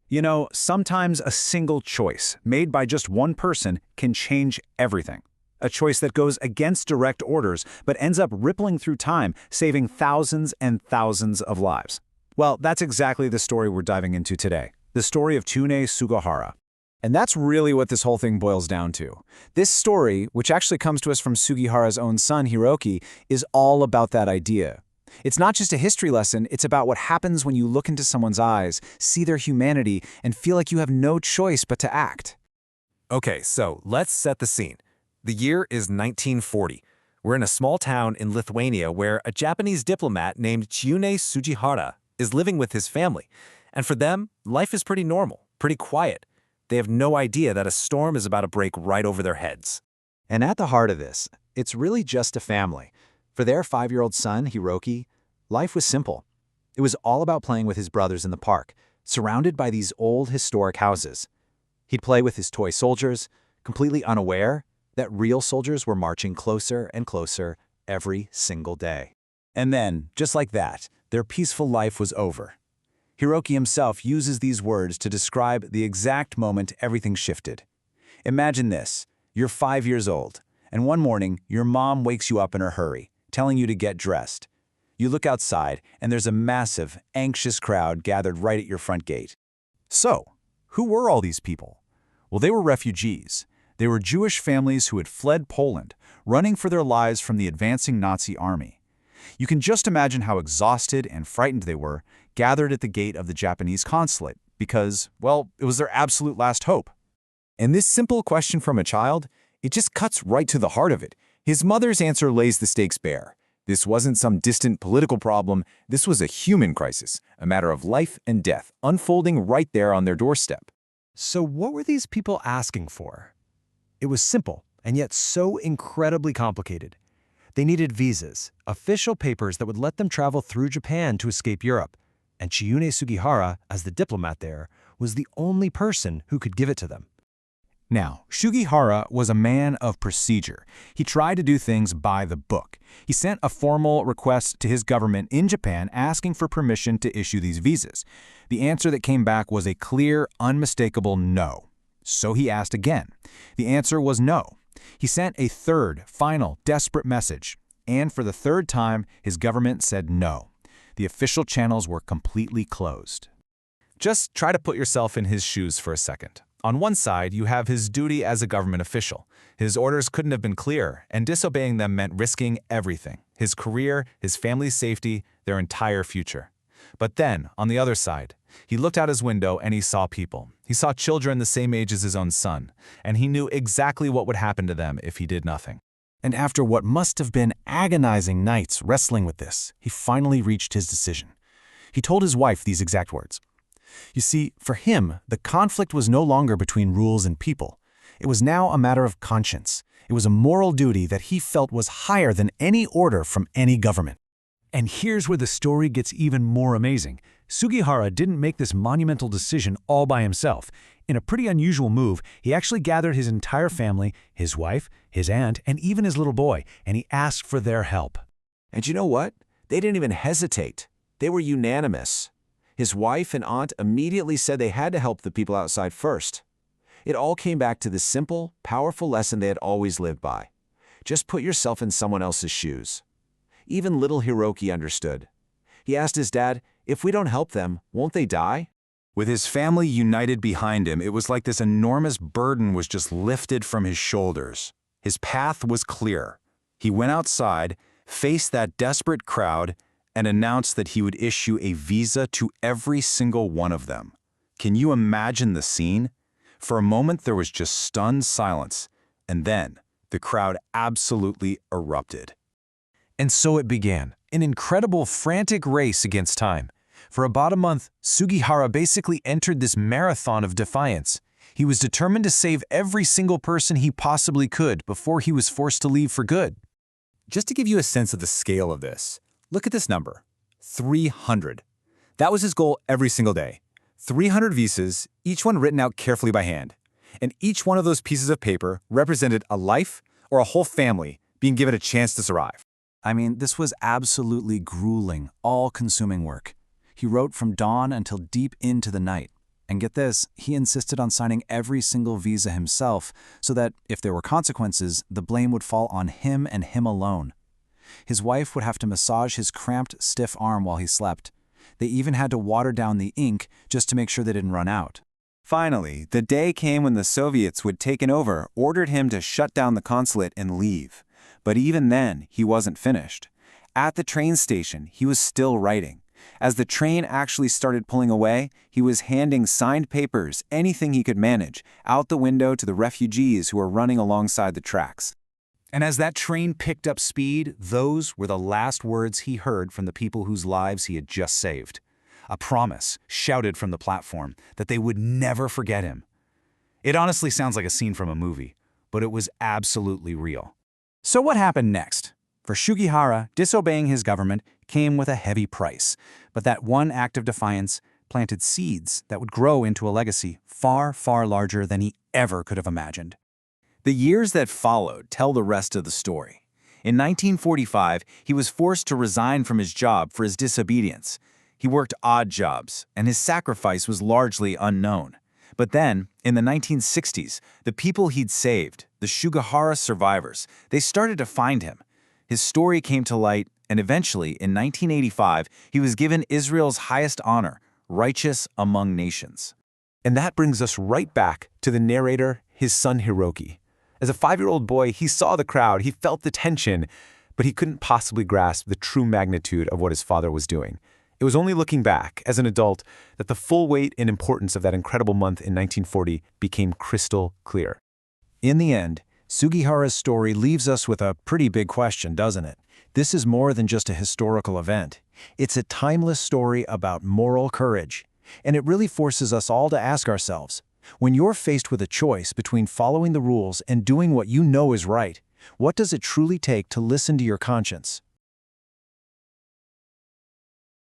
You know, sometimes a single choice made by just one person can change everything. A choice that goes against direct orders but ends up rippling through time, saving thousands and thousands of lives. Well, that's exactly the story we're diving into today. The story of Tune Sugihara. And that's really what this whole thing boils down to. This story, which actually comes to us from Sugihara's own son, Hiroki, is all about that idea. It's not just a history lesson, it's about what happens when you look into someone's eyes, see their humanity, and feel like you have no choice but to act. Okay, so let's set the scene. The year is 1940. We're in a small town in Lithuania where a Japanese diplomat named Tune Sugihara is living with his family. And for them, life is pretty normal, pretty quiet. They have no idea that a storm is about to break right over their heads. And at the heart of this, it's really just a family. For their 5-year-old son, Hiroki, life was simple. It was all about playing with his brothers in the park, surrounded by these old historic houses. He'd play with his toy soldiers, completely unaware that real soldiers were marching closer and closer every single day. And then, just like that, their peaceful life was over. Hiroki himself uses these words to describe the exact moment everything shifted. Imagine this: you're 5 years old, and one morning your mom wakes you up in a hurry, telling you to get dressed. You look outside, and there's a massive, anxious crowd gathered right at your front gate. So, who were all these people? Well, they were refugees. They were Jewish families who had fled Poland, running for their lives from the advancing Nazi army. You can just imagine how exhausted and frightened they were, gathered at the gate of the Japanese consulate, because, well, it was their absolute last hope. And this simple question from a child, it just cuts right to the heart of it. His mother's answer lays the stakes bare. This wasn't some distant political problem, this was a human crisis, a matter of life and death, unfolding right there on their doorstep. So what were these people asking for? It was simple, and yet so incredibly complicated. They needed visas, official papers that would let them travel through Japan to escape Europe, and Tune Sugihara, as the diplomat there, was the only person who could give it to them. Now, Sugihara was a man of procedure. He tried to do things by the book. He sent a formal request to his government in Japan asking for permission to issue these visas. The answer that came back was a clear, unmistakable no. So he asked again. The answer was no. He sent a third, final, desperate message. And for the third time, his government said no. The official channels were completely closed. Just try to put yourself in his shoes for a second. On one side, you have his duty as a government official. His orders couldn't have been clearer, and disobeying them meant risking everything: his career, his family's safety, their entire future. But then, on the other side, he looked out his window and he saw people. He saw children the same age as his own son, and he knew exactly what would happen to them if he did nothing. And after what must have been agonizing nights wrestling with this, he finally reached his decision. He told his wife these exact words. You see, for him, the conflict was no longer between rules and people. It was now a matter of conscience. It was a moral duty that he felt was higher than any order from any government. And here's where the story gets even more amazing. Sugihara didn't make this monumental decision all by himself. In a pretty unusual move, he actually gathered his entire family, his wife, his aunt, and even his little boy, and he asked for their help. And you know what? They didn't even hesitate. They were unanimous. His wife and aunt immediately said they had to help the people outside first. It all came back to the simple, powerful lesson they had always lived by. Just put yourself in someone else's shoes. Even little Hiroki understood. He asked his dad, if we don't help them, won't they die? With his family united behind him, it was like this enormous burden was just lifted from his shoulders. His path was clear. He went outside, faced that desperate crowd, and announced that he would issue a visa to every single one of them. Can you imagine the scene? For a moment, there was just stunned silence, and then the crowd absolutely erupted. And so it began, an incredible, frantic race against time. For about a month, Sugihara basically entered this marathon of defiance. He was determined to save every single person he possibly could before he was forced to leave for good. Just to give you a sense of the scale of this, look at this number, 300. That was his goal every single day. 300 visas, each one written out carefully by hand. And each one of those pieces of paper represented a life or a whole family being given a chance to survive. I mean, this was absolutely grueling, all-consuming work. He wrote from dawn until deep into the night. And get this, he insisted on signing every single visa himself so that, if there were consequences, the blame would fall on him and him alone. His wife would have to massage his cramped, stiff arm while he slept. They even had to water down the ink just to make sure they didn't run out. Finally, the day came when the Soviets would taken over, ordered him to shut down the consulate and leave. But even then, he wasn't finished. At the train station, he was still writing. As the train actually started pulling away, he was handing signed papers, anything he could manage, out the window to the refugees who were running alongside the tracks. And as that train picked up speed, those were the last words he heard from the people whose lives he had just saved. A promise, shouted from the platform, that they would never forget him. It honestly sounds like a scene from a movie, but it was absolutely real. So what happened next? For Sugihara, disobeying his government came with a heavy price, but that one act of defiance planted seeds that would grow into a legacy far, far larger than he ever could have imagined. The years that followed tell the rest of the story. In 1945, he was forced to resign from his job for his disobedience. He worked odd jobs, and his sacrifice was largely unknown. But then, in the 1960s, the people he'd saved, the Sugihara survivors, they started to find him. His story came to light, and eventually, in 1985, he was given Israel's highest honor, Righteous Among Nations. And that brings us right back to the narrator, his son Hiroki. As a 5-year-old boy, he saw the crowd, he felt the tension, but he couldn't possibly grasp the true magnitude of what his father was doing. It was only looking back, as an adult, that the full weight and importance of that incredible month in 1940 became crystal clear. In the end, Sugihara's story leaves us with a pretty big question, doesn't it? This is more than just a historical event. It's a timeless story about moral courage. And it really forces us all to ask ourselves, when you're faced with a choice between following the rules and doing what you know is right, what does it truly take to listen to your conscience?